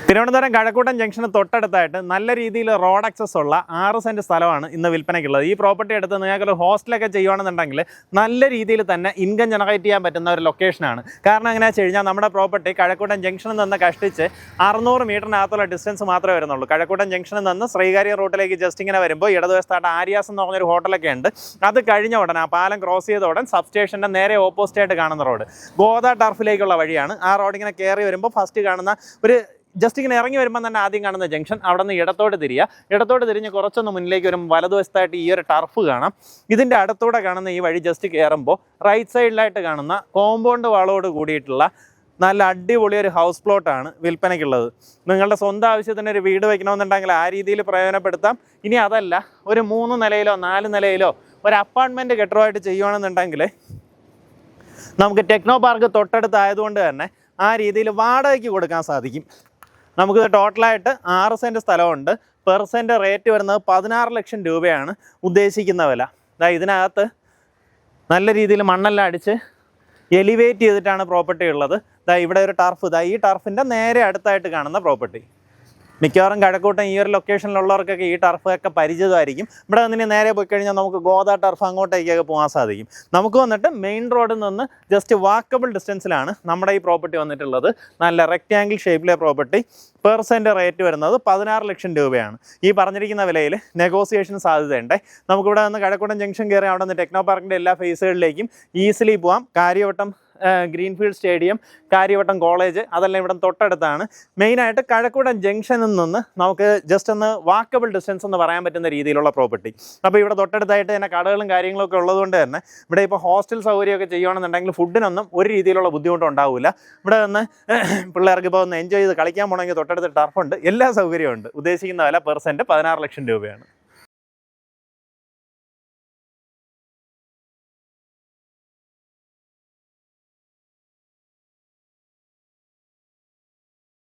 Thiruvananthapuram Kazhakkoottam junction തൊട്ടടുത്തായിട്ട് നല്ല രീതിയിൽ റോഡ് ആക്സസ് ഉള്ള 6 സെൻറ്റ് സ്ഥലമാണ് ഇന്ന് വിൽപ്പനയ്ക്കുള്ളത്. ഈ പ്രോപ്പർട്ടി എടുത്ത് നിങ്ങൾക്കൊരു ഹോസ്റ്റലൊക്കെ ചെയ്യുകയാണെന്നുണ്ടെങ്കിൽ നല്ല രീതിയിൽ തന്നെ ഇൻകം ജനറേറ്റ് ചെയ്യാൻ പറ്റുന്ന ഒരു ലൊക്കേഷനാണ്. കാരണം എങ്ങനെയാണെന്ന് വെച്ച് കഴിഞ്ഞാൽ നമ്മുടെ പ്രോപ്പർട്ടി കഴക്കൂട്ടം ജംഗ്ഷനിൽ നിന്ന് കഷ്ടിച്ച് 600 മീറ്ററിനകത്തുള്ള ഡിസ്റ്റൻസ് മാത്രമേ വരുന്നുള്ളൂ. കഴക്കൂട്ടം ജംഗ്ഷനിൽ നിന്ന് ശ്രീകാര്യം റൂട്ടിലേക്ക് ജസ്റ്റ് ഇങ്ങനെ വരുമ്പോൾ ഇടതുവശത്തായിട്ട് ആര്യാസ് എന്ന് പറഞ്ഞൊരു ഹോട്ടലൊക്കെ ഉണ്ട്. അത് കഴിഞ്ഞ ഉടനെ ആ പാലം ക്രോസ് ചെയ്ത ഉടൻ സബ് സ്റ്റേഷൻ്റെ നേരെ ഓപ്പോസിറ്റ് ആയിട്ട് കാണുന്ന റോഡ് ഗോദ ടർഫിലേക്കുള്ള വഴിയാണ്. ആ റോഡ് ഇങ്ങനെ കയറി വരുമ്പോൾ ഫസ്റ്റ് കാണുന്ന ഒരു ജസ്റ്റ് ഇങ്ങനെ ഇറങ്ങി വരുമ്പോൾ തന്നെ ആദ്യം കാണുന്ന ജംഗ്ഷൻ, അവിടെ നിന്ന് ഇടത്തോട്ട് തിരിഞ്ഞ് കുറച്ചൊന്ന് മുന്നിലേക്ക് വരുമ്പോൾ വലതുവശത്തായിട്ട് ഈ ഒരു ടർഫ് കാണാം. ഇതിൻ്റെ അടുത്തൂടെ കാണുന്ന ഈ വഴി ജസ്റ്റ് കയറുമ്പോൾ റൈറ്റ് സൈഡിലായിട്ട് കാണുന്ന കോമ്പൗണ്ട് വാളോട് കൂടിയിട്ടുള്ള നല്ല അടിപൊളി ഒരു ഹൗസ് പ്ലോട്ടാണ് വിൽപ്പനയ്ക്കുള്ളത്. നിങ്ങളുടെ സ്വന്തം ആവശ്യത്തിന് ഒരു വീട് വയ്ക്കണമെന്നുണ്ടെങ്കിൽ ആ രീതിയിൽ പ്രയോജനപ്പെടുത്താം. ഇനി അതല്ല, ഒരു 3 നിലയിലോ 4 നിലയിലോ ഒരു അപ്പാർട്ട്മെൻറ്റ് കെട്ടിടമായിട്ട് ചെയ്യുകയാണെന്നുണ്ടെങ്കിൽ നമുക്ക് ടെക്നോ പാർക്ക് തൊട്ടടുത്തായതുകൊണ്ട് തന്നെ ആ രീതിയിൽ വാടകയ്ക്ക് കൊടുക്കാൻ സാധിക്കും. നമുക്കിത് ടോട്ടലായിട്ട് 6 സെൻറ്റ് സ്ഥലമുണ്ട്. പെർ സെൻറ്റ് റേറ്റ് വരുന്നത് 16 ലക്ഷം രൂപയാണ് ഉദ്ദേശിക്കുന്ന വില. ഇതിനകത്ത് നല്ല രീതിയിൽ മണ്ണെല്ലാം അടിച്ച് എലിവേറ്റ് ചെയ്തിട്ടാണ് പ്രോപ്പർട്ടി ഉള്ളത്. ഇവിടെ ഒരു ടർഫ്, ഈ ടർഫിൻ്റെ നേരെ അടുത്തായിട്ട് കാണുന്ന പ്രോപ്പർട്ടി. മിക്കവാറും കഴക്കൂട്ടം ഈ ഒരു ലൊക്കേഷനിലുള്ളവർക്കൊക്കെ ഈ ടർഫൊക്കെ പരിചിതമായിരിക്കും. ഇവിടെ നിന്ന് നേരെ പോയി കഴിഞ്ഞാൽ നമുക്ക് ഗോദ ടർഫ് അങ്ങോട്ടേക്കൊക്കെ പോകാൻ സാധിക്കും. നമുക്ക് വന്നിട്ട് മെയിൻ റോഡിൽ നിന്ന് ജസ്റ്റ് വാക്കബിൾ ഡിസ്റ്റൻസിലാണ് നമ്മുടെ ഈ പ്രോപ്പർട്ടി വന്നിട്ടുള്ളത്. നല്ല റെക്റ്റാങ്കിൾ ഷേപ്പിലെ പ്രോപ്പർട്ടി. പെർ സെൻറ്റ് റേറ്റ് വരുന്നത് 16 ലക്ഷം രൂപയാണ്. ഈ പറഞ്ഞിരിക്കുന്ന വിലയിൽ നെഗോസിയേഷൻ സാധ്യതയുണ്ട്. നമുക്കിവിടെ നിന്ന് കഴക്കൂട്ടം ജംഗ്ഷൻ കയറി അവിടെ നിന്ന് ടെക്നോ പാർക്കിൻ്റെ എല്ലാ ഫേസുകളിലേക്കും ഈസിലി പോകാം. Karyavattom greenfield stadium, Karyavattom college അതെല്ലാം ഇവിടെ തൊട്ടടുത്താണ്. മെയിനായിട്ട് കഴക്കൂട്ടം ജംഗ്ഷനിൽ നിന്ന് നമുക്ക് ജസ്റ്റ് ഒന്ന് വാക്കബിൾ ഡിസ്റ്റൻസ് എന്ന് പറയാൻ പറ്റുന്ന രീതിയിലുള്ള പ്രോപ്പർട്ടി. അപ്പോൾ ഇവിടെ തൊട്ടടുത്തായിട്ട് തന്നെ കടകളും കാര്യങ്ങളൊക്കെ ഉള്ളതുകൊണ്ട് തന്നെ ഇവിടെ ഇപ്പോൾ ഹോസ്റ്റൽ സൗകര്യമൊക്കെ ചെയ്യുകയാണെന്നുണ്ടെങ്കിൽ ഫുഡിനൊന്നും ഒരു രീതിയിലുള്ള ബുദ്ധിമുട്ടും ഉണ്ടാവില്ല. ഇവിടെ നിന്ന് പിള്ളേർക്ക് ഇപ്പോൾ ഒന്ന് എൻജോയ് ചെയ്ത് കളിക്കാൻ പോകണമെങ്കിൽ തൊട്ടടുത്ത് ടർഫുണ്ട്, എല്ലാ സൗകര്യവും ഉണ്ട്. ഉദ്ദേശിക്കുന്ന വില പെർ സെൻറ്റ് 16 ലക്ഷം രൂപയാണ്.